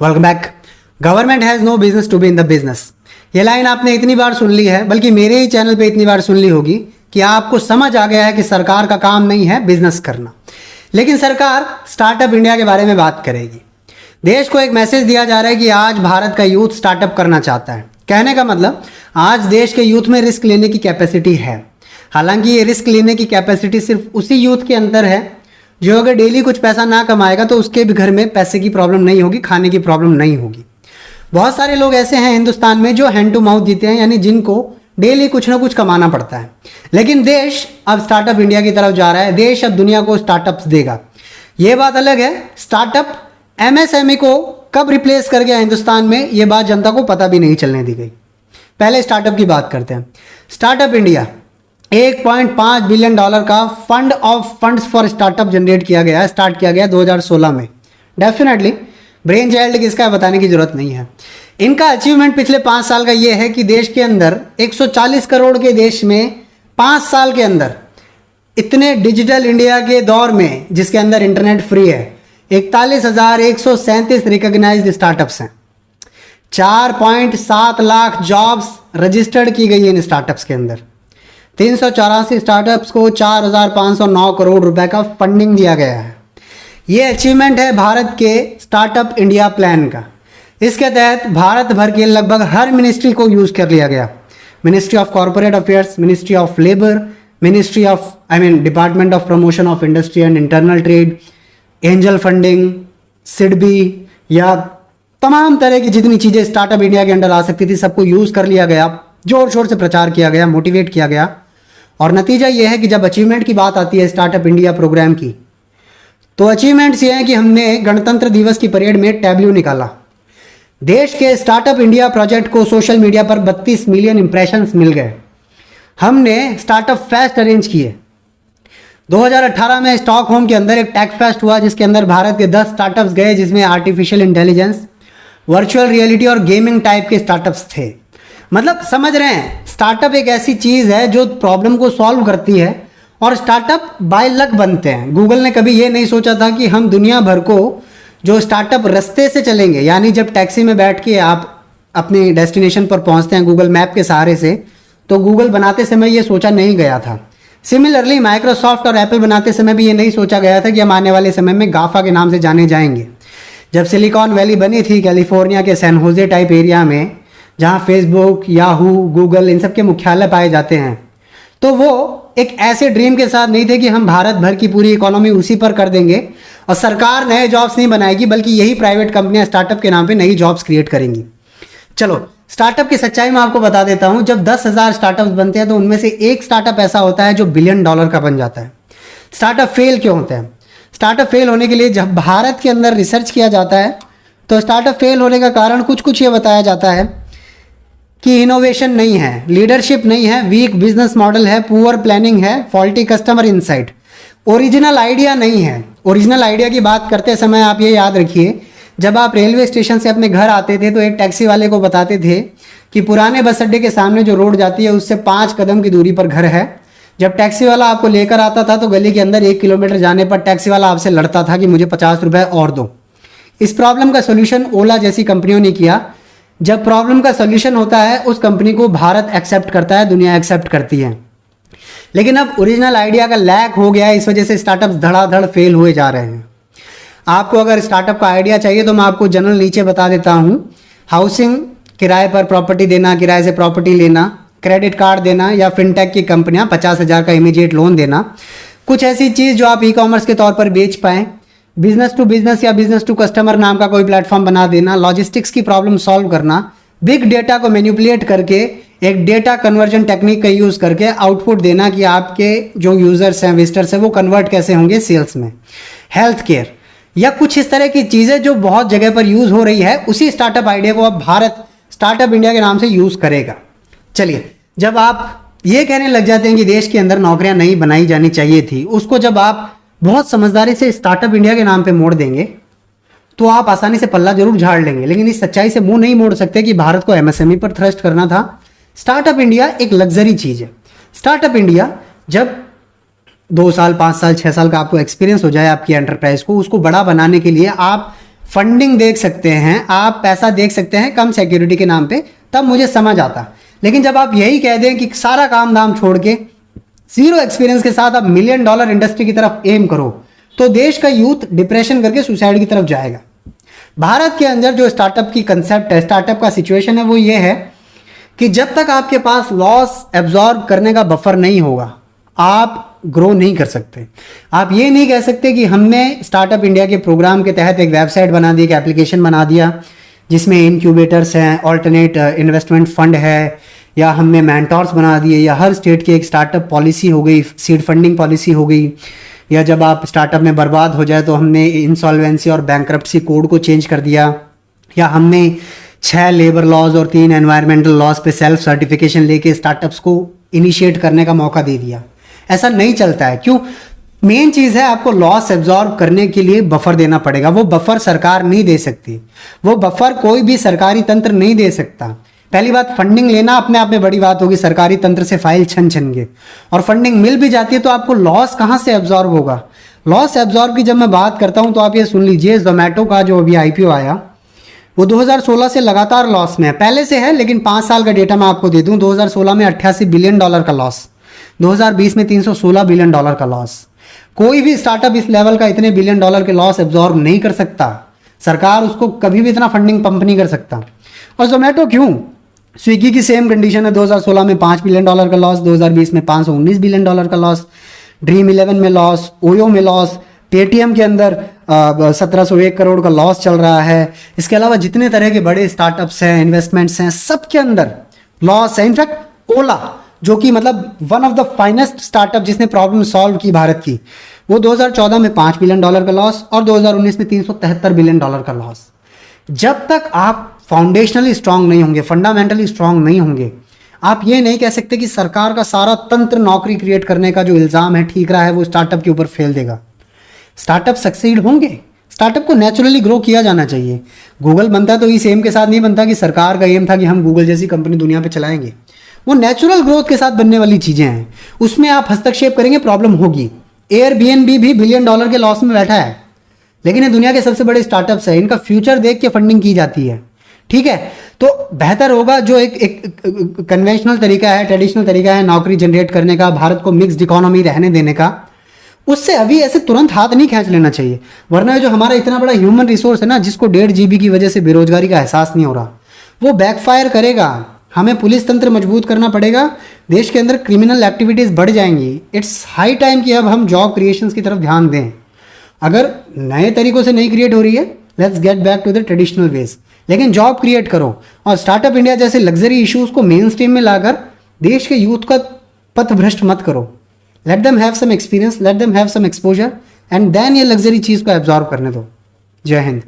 Welcome back. Government has no business to be in the business. ये line आपने इतनी बार सुन ली है, बल्कि मेरे ही चैनल पे इतनी बार सुन ली होगी कि आपको समझ आ गया है कि सरकार का काम नहीं है बिजनेस करना। लेकिन सरकार स्टार्टअप इंडिया के बारे में बात करेगी। देश को एक मैसेज दिया जा रहा है कि आज भारत का यूथ स्टार्टअप करना चाहता है। कहने का मतलब आज देश के यूथ में रिस्क लेने की कैपेसिटी है। हालांकि ये रिस्क लेने की कैपेसिटी सिर्फ उसी यूथ के अंदर है जो अगर डेली कुछ पैसा ना कमाएगा तो उसके भी घर में पैसे की प्रॉब्लम नहीं होगी, खाने की प्रॉब्लम नहीं होगी। बहुत सारे लोग ऐसे हैं हिंदुस्तान में जो हैंड टू माउथ जीते हैं, यानी जिनको डेली कुछ ना कुछ कमाना पड़ता है। लेकिन देश अब स्टार्टअप इंडिया की तरफ जा रहा है। देश अब दुनिया को स्टार्टअप्स देगा। ये बात अलग है। स्टार्टअप एमएसएमई को कब रिप्लेस कर गया हिंदुस्तान में, ये बात जनता को पता भी नहीं चलने दी गई। पहले स्टार्टअप की बात करते हैं। स्टार्टअप इंडिया 1.5 बिलियन डॉलर का fund of funds for startup generate किया गया है, स्टार्ट किया गया 2016 में। डेफिनेटली ब्रेन चाइल्ड किसका है बताने की जरूरत नहीं है। इनका अचीवमेंट पिछले 5 साल का ये है कि देश के अंदर 140 करोड़ के देश में 5 साल के अंदर इतने डिजिटल इंडिया के दौर में जिसके अंदर इंटरनेट फ्री है 41,137 रिकॉग्नाइज्ड स्टार्टअप्स हैं। 4.7 लाख जॉब्स रजिस्टर्ड की गई है इन स्टार्टअप्स के अंदर। 384 स्टार्टअप्स को 4,509 करोड़ रुपए का फंडिंग दिया गया है। ये अचीवमेंट है भारत के स्टार्टअप इंडिया प्लान का। इसके तहत भारत भर के लगभग हर मिनिस्ट्री को यूज़ कर लिया गया। Ministry of corporate affairs, ministry of labour, ministry of department of promotion of industry and internal trade, angel funding, SIDBI, या तमाम तरह की जितनी चीज़ें स्टार्टअप इंडिया के अंडर आ सकती थी सबको यूज़ कर लिया गया। जोर शोर से प्रचार किया गया, मोटिवेट किया गया। और नतीजा ये है कि जब अचीवमेंट की बात आती है स्टार्टअप इंडिया प्रोग्राम की, तो अचीवमेंट्स ये हैं कि हमने गणतंत्र दिवस की परेड में टैब्लू निकाला। देश के स्टार्टअप इंडिया प्रोजेक्ट को सोशल मीडिया पर 32 मिलियन इंप्रेशंस मिल गए। हमने स्टार्टअप फेस्ट अरेंज किए। 2018 में स्टॉकहोम के अंदर एक टेक फेस्ट हुआ जिसके अंदर भारत के 10 स्टार्टअप्स गए, जिसमें आर्टिफिशियल इंटेलिजेंस, वर्चुअल रियलिटी और गेमिंग टाइप के स्टार्टअप्स थे। मतलब समझ रहे हैं, स्टार्टअप एक ऐसी चीज़ है जो प्रॉब्लम को सॉल्व करती है और स्टार्टअप बाय लक बनते हैं। गूगल ने कभी ये नहीं सोचा था कि हम दुनिया भर को जो स्टार्टअप रास्ते से चलेंगे, यानी जब टैक्सी में बैठ के आप अपने डेस्टिनेशन पर पहुंचते हैं गूगल मैप के सहारे से, तो गूगल बनाते समय ये सोचा नहीं गया था। सिमिलरली माइक्रोसॉफ्ट और एप्पल बनाते समय भी ये नहीं सोचा गया था कि हम आने वाले समय में गाफा के नाम से जाने जाएंगे। जब सिलिकॉन वैली बनी थी कैलिफोर्निया के सैन होजे टाइप एरिया में, जहाँ फेसबुक, याहू, गूगल इन सब के मुख्यालय पाए जाते हैं, तो वो एक ऐसे ड्रीम के साथ नहीं थे कि हम भारत भर की पूरी इकोनॉमी उसी पर कर देंगे और सरकार नए जॉब्स नहीं बनाएगी, बल्कि यही प्राइवेट कंपनियां स्टार्टअप के नाम पे नई जॉब्स क्रिएट करेंगी। चलो स्टार्टअप की सच्चाई मैं आपको बता देता हूं। जब 10,000 स्टार्टअप्स बनते हैं तो उनमें से एक स्टार्टअप ऐसा होता है जो $1 बिलियन का बन जाता है। स्टार्टअप फेल क्यों होते हैं? स्टार्टअप फेल होने के लिए जब भारत के अंदर रिसर्च किया जाता है तो स्टार्टअप फेल होने का कारण कुछ ये बताया जाता है कि इनोवेशन नहीं है, लीडरशिप नहीं है, वीक बिजनेस मॉडल है, पुअर प्लानिंग है, faulty customer insight, original idea नहीं है। ओरिजिनल आइडिया की बात करते समय आप ये याद रखिए, जब आप रेलवे स्टेशन से अपने घर आते थे तो एक टैक्सी वाले को बताते थे कि पुराने बस अड्डे के सामने जो रोड जाती है उससे 5 कदम की दूरी पर घर है। जब टैक्सी वाला आपको लेकर आता था तो गली के अंदर 1 किलोमीटर जाने पर टैक्सी वाला आपसे लड़ता था कि मुझे 50 रुपये और दो। इस प्रॉब्लम का सोल्यूशन ओला जैसी कंपनियों ने किया। जब प्रॉब्लम का सोल्यूशन होता है उस कंपनी को भारत एक्सेप्ट करता है, दुनिया एक्सेप्ट करती है। लेकिन अब ओरिजिनल आइडिया का लैक हो गया है, इस वजह से स्टार्टअप्स धड़ाधड़ फेल हुए जा रहे हैं। आपको अगर स्टार्टअप का आइडिया चाहिए तो मैं आपको जनरल नीचे बता देता हूँ। हाउसिंग, किराए पर प्रॉपर्टी देना, किराए से प्रॉपर्टी लेना, क्रेडिट कार्ड देना, या फिनटेक की कंपनियाँ 50,000 का इमीडिएट लोन देना, कुछ ऐसी चीज़ जो आप ई कॉमर्स के तौर पर बेच पाएँ। बिजनेस टू बिजनेस या बिजनेस टू कस्टमर नाम का कोई प्लेटफॉर्म बना देना, लॉजिस्टिक्स की प्रॉब्लम सॉल्व करना, बिग डेटा को मैनिपुलेट करके एक डेटा कन्वर्जन टेक्निक का यूज़ करके आउटपुट देना कि आपके जो यूज़र्स हैं, विजिटर्स हैं, वो कन्वर्ट कैसे होंगे सेल्स में। हेल्थ केयर या कुछ इस तरह की चीज़ें जो बहुत जगह पर यूज़ हो रही है, उसी स्टार्टअप आइडिया को अब भारत स्टार्टअप इंडिया के नाम से यूज़ करेगा। चलिए, जब आप ये कहने लग जाते हैं कि देश के अंदर नौकरियां नहीं बनाई जानी चाहिए थी, उसको जब आप बहुत समझदारी से स्टार्टअप इंडिया के नाम पे मोड़ देंगे तो आप आसानी से पल्ला जरूर झाड़ लेंगे। लेकिन इस सच्चाई से मुंह नहीं मोड़ सकते कि भारत को एमएसएमई पर थ्रस्ट करना था। स्टार्टअप इंडिया एक लग्जरी चीज़ है। स्टार्टअप इंडिया जब 2 साल, 5 साल, 6 साल का आपको एक्सपीरियंस हो जाए आपकी एंटरप्राइज को, उसको बड़ा बनाने के लिए आप फंडिंग देख सकते हैं, आप पैसा देख सकते हैं कम सिक्योरिटी के नाम पे, तब मुझे समझ आता। लेकिन जब आप यही कह दें कि सारा काम धाम छोड़ के जीरो एक्सपीरियंस के साथ आप $1 मिलियन इंडस्ट्री की तरफ एम करो, तो देश का यूथ डिप्रेशन करके सुसाइड की तरफ जाएगा। भारत के अंदर जो स्टार्टअप की कंसेप्ट है, स्टार्टअप का सिचुएशन है, वो ये है कि जब तक आपके पास लॉस एब्जॉर्ब करने का बफर नहीं होगा, आप ग्रो नहीं कर सकते। आप ये नहीं कह सकते कि हमने स्टार्टअप इंडिया के प्रोग्राम के तहत एक वेबसाइट बना दी, एक एप्लीकेशन बना दिया जिसमें इनक्यूबेटर्स हैं, ऑल्टरनेट इन्वेस्टमेंट फंड है, या हमने मेंटोर्स बना दिए, या हर स्टेट की एक स्टार्टअप पॉलिसी हो गई, सीड फंडिंग पॉलिसी हो गई, या जब आप स्टार्टअप में बर्बाद हो जाए तो हमने इंसॉल्वेंसी और बैंक्रप्सी कोड को चेंज कर दिया, या हमने 6 लेबर लॉज और 3 एनवायरमेंटल लॉज पे सेल्फ सर्टिफिकेशन लेके स्टार्टअप्स को इनिशिएट करने का मौका दे दिया। ऐसा नहीं चलता है। क्यों? मेन चीज़ है आपको लॉस एब्जॉर्ब करने के लिए बफर देना पड़ेगा। वो बफर सरकार नहीं दे सकती, वो बफर कोई भी सरकारी तंत्र नहीं दे सकता। पहली बात, फंडिंग लेना अपने आप में बड़ी बात होगी, सरकारी तंत्र से फाइल छन के, और फंडिंग मिल भी जाती है तो आपको लॉस कहाँ से एब्जॉर्ब होगा? लॉस एब्जॉर्ब की जब मैं बात करता हूँ तो आप ये सुन लीजिए, जोमेटो का जो अभी IPO आया वो 2016 से लगातार लॉस में है, पहले से है, लेकिन 5 साल का डेटा मैं आपको दे दूं। 2016 में $88 बिलियन का लॉस, 2020 में $316 बिलियन का लॉस। कोई भी स्टार्टअप इस लेवल का इतने $1 बिलियन के लॉस एब्जॉर्ब नहीं कर सकता। सरकार उसको कभी भी इतना फंडिंग पंप नहीं कर सकता। और जोमेटो क्यों? स्विगी की सेम कंडीशन है, 2016 में $5 बिलियन का लॉस, 2020 में $519 बिलियन का लॉस, ड्रीम 11 में लॉस, ओयो में लॉस, पेटीएम के अंदर 1701 करोड़ का लॉस चल रहा है। इसके अलावा जितने तरह के बड़े स्टार्टअप्स हैं, इन्वेस्टमेंट्स हैं, सब के अंदर लॉस है। इनफैक्ट ओला, जो कि मतलब one of the finest startup जिसने प्रॉब्लम सॉल्व की भारत की, वो 2014 में $5 बिलियन का लॉस और 2019 में $373 बिलियन का लॉस। जब तक आप फाउंडेशनली स्ट्रांग नहीं होंगे, फंडामेंटली स्ट्रांग नहीं होंगे, आप ये नहीं कह सकते कि सरकार का सारा तंत्र नौकरी क्रिएट करने का जो इल्ज़ाम है ठीक रहा है वो स्टार्टअप के ऊपर फेल देगा। स्टार्टअप सक्सीड होंगे। स्टार्टअप को नेचुरली ग्रो किया जाना चाहिए। गूगल बनता तो इस एम के साथ नहीं बनता कि सरकार का एम था कि हम गूगल जैसी कंपनी दुनिया पे चलाएंगे। वो नेचुरल ग्रोथ के साथ बनने वाली चीज़ें हैं, उसमें आप हस्तक्षेप करेंगे प्रॉब्लम होगी। एयरबीएनबी भी $1 बिलियन के लॉस में बैठा है, लेकिन ये दुनिया के सबसे बड़े स्टार्टअप्स है, इनका फ्यूचर देख के फंडिंग की जाती है। ठीक है, तो बेहतर होगा जो एक कन्वेंशनल तरीका है, ट्रेडिशनल तरीका है नौकरी जनरेट करने का, भारत को मिक्स्ड इकोनॉमी रहने देने का, उससे अभी ऐसे तुरंत हाथ नहीं खींच लेना चाहिए। वरना जो हमारा इतना बड़ा ह्यूमन रिसोर्स है ना, जिसको 1.5 GB की वजह से बेरोजगारी का एहसास नहीं हो रहा, वो बैकफायर करेगा। हमें पुलिस तंत्र मजबूत करना पड़ेगा, देश के अंदर क्रिमिनल एक्टिविटीज़ बढ़ जाएंगी। इट्स हाई टाइम कि अब हम जॉब क्रिएशंस की तरफ ध्यान दें। अगर नए तरीकों से नहीं क्रिएट हो रही है, let's get back to the traditional ways, लेकिन जॉब क्रिएट करो। और स्टार्टअप इंडिया जैसे लग्जरी इश्यूज को मेन स्ट्रीम में लाकर देश के यूथ का पथ भ्रष्ट मत करो। Let them have some experience, let them have some exposure, and then ये लग्जरी चीज़ को एब्जॉर्व करने दो। जय हिंद।